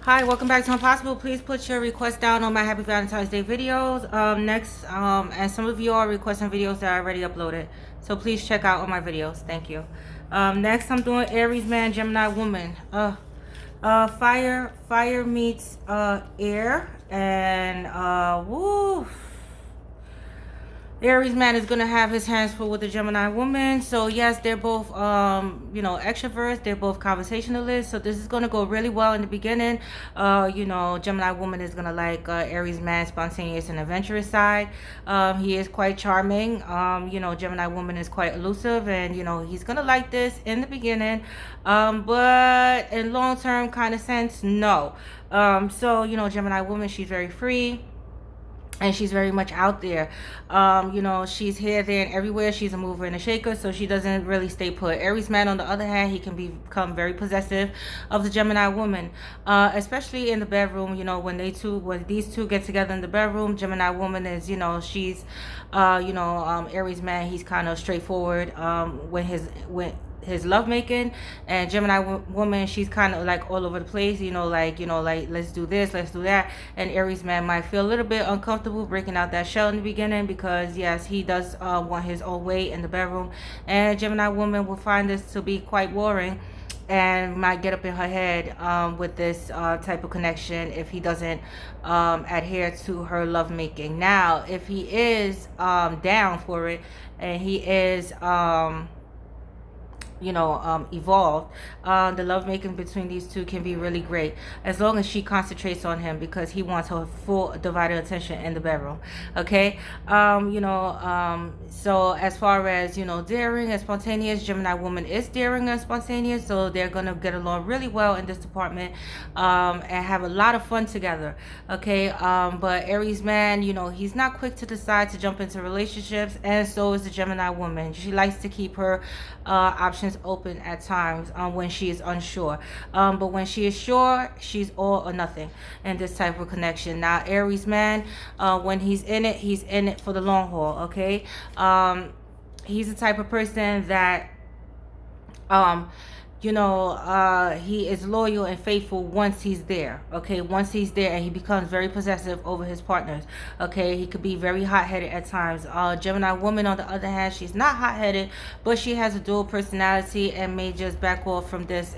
Hi, welcome back to Impossible. Please put your request down on my Happy Valentine's Day videos. Next, and some of you are requesting videos that I already uploaded, so please check out all my videos. Thank you. Next, I'm doing Aries man, Gemini woman. Fire meets air, and woo. Aries man is gonna have his hands full with the Gemini woman. So yes, they're both extroverts. They're both conversationalists. So this is gonna go really well in the beginning. Gemini woman is gonna like Aries man, spontaneous and adventurous side. He is quite charming. Gemini woman is quite elusive, and he's gonna like this in the beginning. But in long term kind of sense, no. Gemini woman, she's very free and she's very much out there. She's here, there, and everywhere. She's a mover and a shaker, so she doesn't really stay put. Aries man, on the other hand, he can become very possessive of the Gemini woman, especially in the bedroom. When these two get together in the bedroom, Gemini woman is, she's, Aries man, he's kind of straightforward when his lovemaking, and Gemini woman, she's kind of like all over the place, like let's do this, let's do that, and Aries man might feel a little bit uncomfortable breaking out that shell in the beginning because yes, he does want his own way in the bedroom, and Gemini woman will find this to be quite boring and might get up in her head with this type of connection if he doesn't adhere to her lovemaking. Now, if he is down for it and he is evolved, the lovemaking between these two can be really great as long as she concentrates on him because he wants her full divided attention in the bedroom. Okay. So as far as daring and spontaneous, Gemini woman is daring and spontaneous, so they're gonna get along really well in this department and have a lot of fun together. Okay. But Aries man, he's not quick to decide to jump into relationships, and so is the Gemini woman. She likes to keep her options open at times when she is unsure, but when she is sure, she's all or nothing in this type of connection. Now, Aries man, when he's in it for the long haul. Okay. He's the type of person that he is loyal and faithful once he's there. Okay, once he's there, and he becomes very possessive over his partners. Okay, he could be very hot-headed at times. Gemini woman, on the other hand, she's not hot-headed, but she has a dual personality and may just back off from this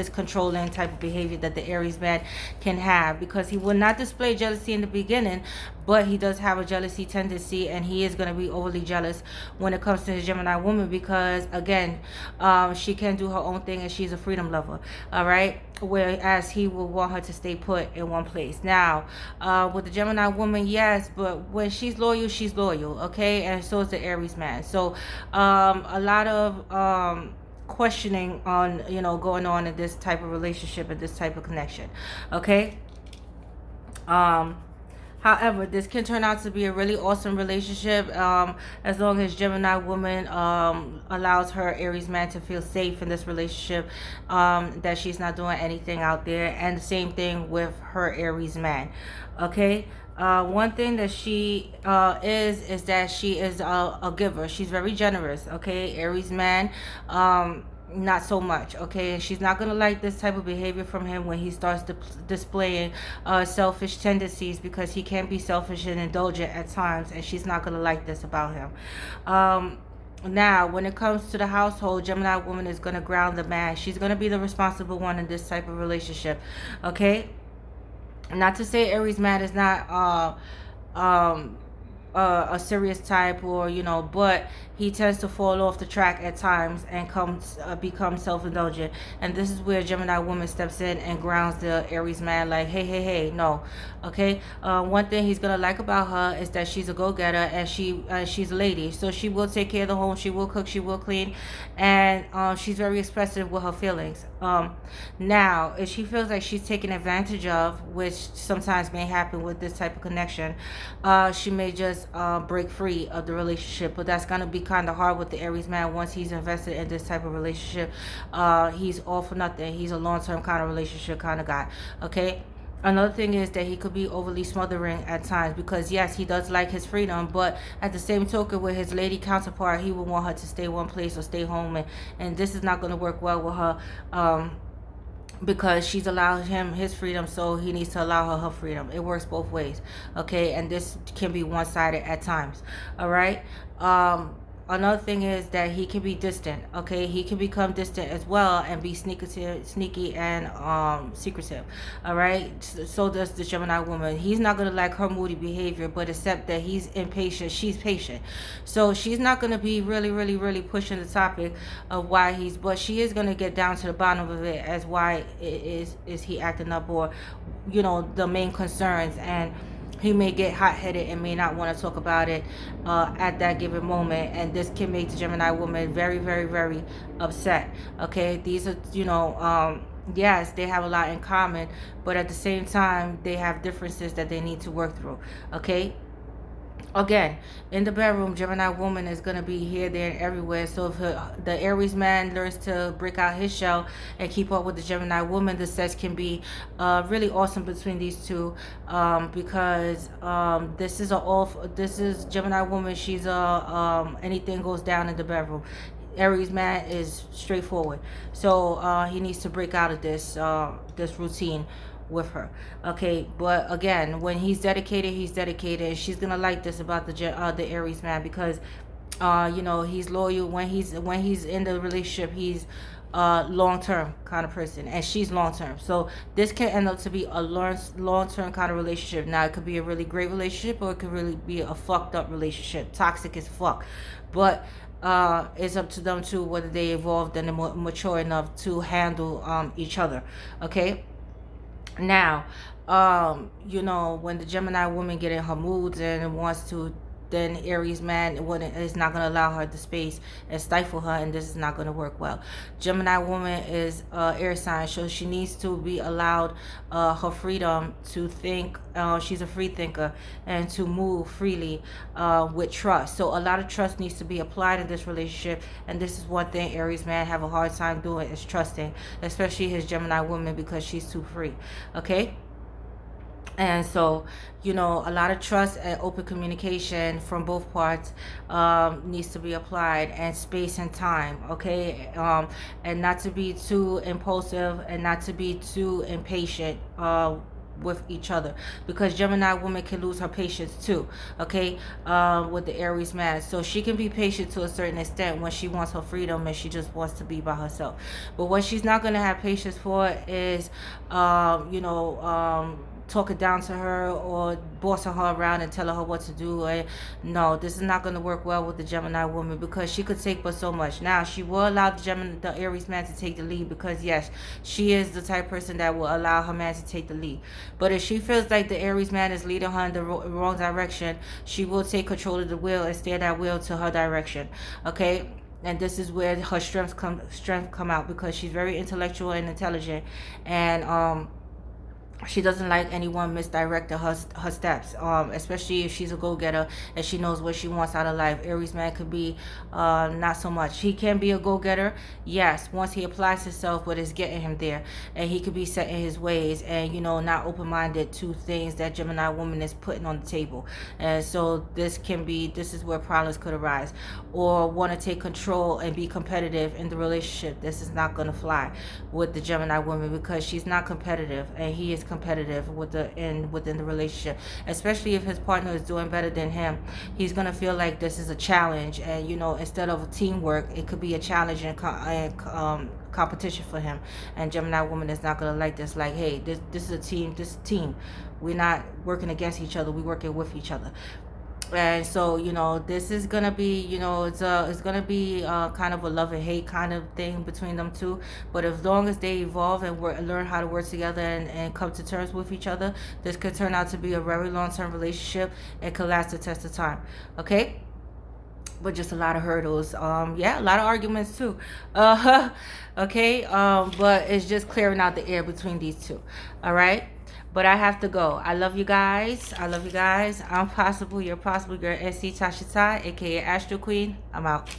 controlling type of behavior that the Aries man can have, because he will not display jealousy in the beginning, but he does have a jealousy tendency, and he is going to be overly jealous when it comes to his Gemini woman because, again, she can do her own thing and she's a freedom lover. All right. Whereas he will want her to stay put in one place. Now, with the Gemini woman, yes, but when she's loyal, she's loyal. Okay. And so is the Aries man. So a lot of questioning on going on in this type of relationship and this type of connection. Okay. However, this can turn out to be a really awesome relationship as long as Gemini woman allows her Aries man to feel safe in this relationship, that she's not doing anything out there. And the same thing with her Aries man. Okay. One thing that she is that she is a giver. She's very generous. Okay. Aries man, not so much. Okay, she's not gonna like this type of behavior from him when he starts displaying selfish tendencies, because he can be selfish and indulgent at times, and she's not gonna like this about him. Now, when it comes to the household, Gemini woman is gonna ground the man. She's gonna be the responsible one in this type of relationship. Okay, not to say Aries man is not a serious type, or but he tends to fall off the track at times and become self-indulgent, and this is where Gemini woman steps in and grounds the Aries man, like, hey, no. Okay. One thing he's gonna like about her is that she's a go-getter, and she's a lady, so she will take care of the home, she will cook, she will clean, and she's very expressive with her feelings. Now, if she feels like she's taken advantage of, which sometimes may happen with this type of connection, she may just break free of the relationship, but that's gonna be kind of hard with the Aries man. Once he's invested in this type of relationship, he's all for nothing. He's a long-term kind of relationship kind of guy. Okay. Another thing is that he could be overly smothering at times, because yes, he does like his freedom, but at the same token, with his lady counterpart, he would want her to stay one place or stay home, and this is not going to work well with her because she's allowed him his freedom, so he needs to allow her her freedom. It works both ways, okay? And this can be one-sided at times, all right? Another thing is that he can be distant, okay? He can become distant as well and be sneaky and secretive, all right? So does the Gemini woman. He's not gonna like her moody behavior, but except that he's impatient, she's patient. So she's not gonna be really pushing the topic of why he's, but she is gonna get down to the bottom of it as why is he acting up, or the main concerns. And he may get hot-headed and may not want to talk about it at that given moment, and this can make the Gemini woman very upset, okay? These are, yes, they have a lot in common, but at the same time they have differences that they need to work through, okay? Again, in the bedroom, Gemini woman is going to be here, there, and everywhere. So if the Aries man learns to break out his shell and keep up with the Gemini woman, the sex can be really awesome between these two, because this is Gemini woman. She's anything goes down in the bedroom. Aries man is straightforward, so he needs to break out of this routine with her, okay? But again, when he's dedicated. She's gonna like this about the Aries man, because he's loyal. When he's in the relationship, he's long-term kind of person, and she's long-term. So this can end up to be a long-term kind of relationship. Now, it could be a really great relationship, or it could really be a fucked up relationship, toxic as fuck. But it's up to them too, whether they evolved and mature enough to handle each other, okay? Now, when the Gemini woman get in her moods and wants to, then Aries man is not going to allow her the space and stifle her, and this is not going to work well. Gemini woman is air sign, so she needs to be allowed her freedom to think. She's a free thinker, and to move freely with trust. So a lot of trust needs to be applied in this relationship, and this is one thing Aries man have a hard time doing, is trusting, especially his Gemini woman, because she's too free, okay? And so, a lot of trust and open communication from both parts needs to be applied, and space and time, okay? And not to be too impulsive, and not to be too impatient with each other, because Gemini woman can lose her patience too, okay? With the Aries man, so she can be patient to a certain extent when she wants her freedom and she just wants to be by herself. But what she's not going to have patience for is talking down to her or bossing her around and telling her what to do. And no, this is not going to work well with the Gemini woman, because she could take but so much. Now, she will allow the Aries man to take the lead, because yes, she is the type of person that will allow her man to take the lead. But if she feels like the Aries man is leading her in the wrong direction, she will take control of the wheel and steer that wheel to her direction, okay? And this is where her strength come out, because she's very intellectual and intelligent, and she doesn't like anyone misdirecting her steps, especially if she's a go-getter and she knows what she wants out of life. Aries man could be not so much. He can be a go-getter, yes, once he applies himself, but it's getting him there. And he could be set in his ways and, not open-minded to things that Gemini woman is putting on the table. And so this is where problems could arise. Or want to take control and be competitive in the relationship. This is not going to fly with the Gemini woman, because she's not competitive and he is competitive within the relationship. Especially if his partner is doing better than him, he's gonna feel like this is a challenge, and instead of teamwork, it could be a challenge and competition for him. And Gemini woman is not gonna like this. Like, hey, this is a team. This is a team. We're not working against each other. We're working with each other. And so this is gonna be it's gonna be kind of a love and hate kind of thing between them two. But as long as they evolve and learn how to work together and come to terms with each other, this could turn out to be a very long-term relationship and could last the test of time, okay? But just a lot of hurdles, yeah, a lot of arguments too, okay? But it's just clearing out the air between these two, all right? But I have to go. I love you guys. I'm Possible, your Possible girl, SC Tasha Tai, aka Astro Queen. I'm out.